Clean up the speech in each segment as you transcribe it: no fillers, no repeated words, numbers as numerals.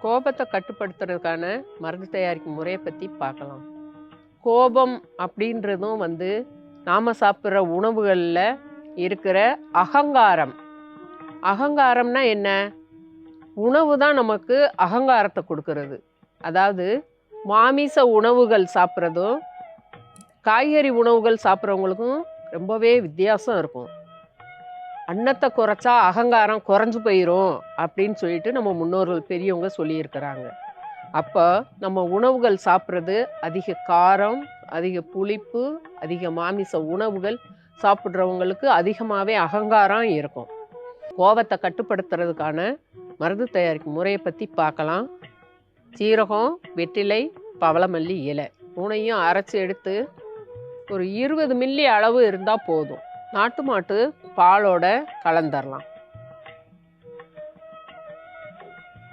கோபத்தை கட்டுப்படுத்துறதுக்கான மருந்து தயாரிக்கும் முறையை பற்றி பார்க்கலாம். கோபம் அப்படின்றதும் நாம் சாப்பிட்ற உணவுகளில் இருக்கிற அகங்காரம். அகங்காரம்னா என்ன? உணவு தான் நமக்கு அகங்காரத்தை கொடுக்கறது. அதாவது மாமிச உணவுகள் சாப்பிட்றதும் காய்கறி உணவுகள் சாப்பிட்றவங்களுக்கும் ரொம்பவே வித்தியாசம் இருக்கும். அன்னத்தை குறைச்சா அகங்காரம் குறைஞ்சு போயிடும் அப்படின்னு சொல்லிட்டு நம்ம முன்னோர்கள் பெரியவங்க சொல்லியிருக்கிறாங்க. அப்போ நம்ம உணவுகள் சாப்பிட்றது அதிக காரம், அதிக புளிப்பு, அதிக மாமிச உணவுகள் சாப்பிட்றவங்களுக்கு அதிகமாகவே அகங்காரம் இருக்கும். கோபத்தை கட்டுப்படுத்துறதுக்கான மருந்து தயாரிக்கும் முறையை பற்றி பார்க்கலாம். சீரகம், வெற்றிலை, பவளமல்லி இலை மூணையும் அரைச்சி எடுத்து ஒரு 20 மில்லி அளவு இருந்தால் போதும். நாட்டு மாட்டு பாலோட கலந்துடலாம்.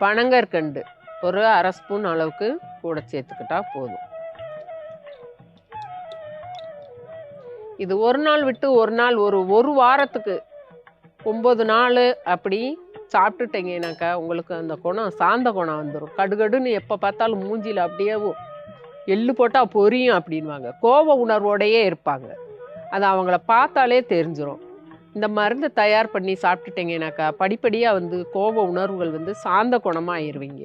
பனங்கற்கண்டு ஒரு அரை ஸ்பூன் அளவுக்கு கூட சேர்த்துக்கிட்டா போதும். இது ஒரு நாள் விட்டு ஒரு நாள் ஒரு வாரத்துக்கு 9 நாள் அப்படி சாப்பிட்டுட்டீங்கன்னாக்கா உங்களுக்கு அந்த குணம் சாந்த குணம் வந்துடும். கடுகடுன்னு எப்போ பார்த்தாலும் மூஞ்சியில் அப்படியே எள்ளு போட்டால் பொரியும் அப்படின்வாங்க. கோப உணர்வோடையே இருப்பாங்க. அது அவங்கள பார்த்தாலே தெரிஞ்சிடும். இந்த மருந்து தயார் பண்ணி சாப்பிட்டுட்டீங்கன்னாக்கா படிப்படியாக கோப உணர்வுகள் சாந்த குணமாக ஆயிடுவீங்க.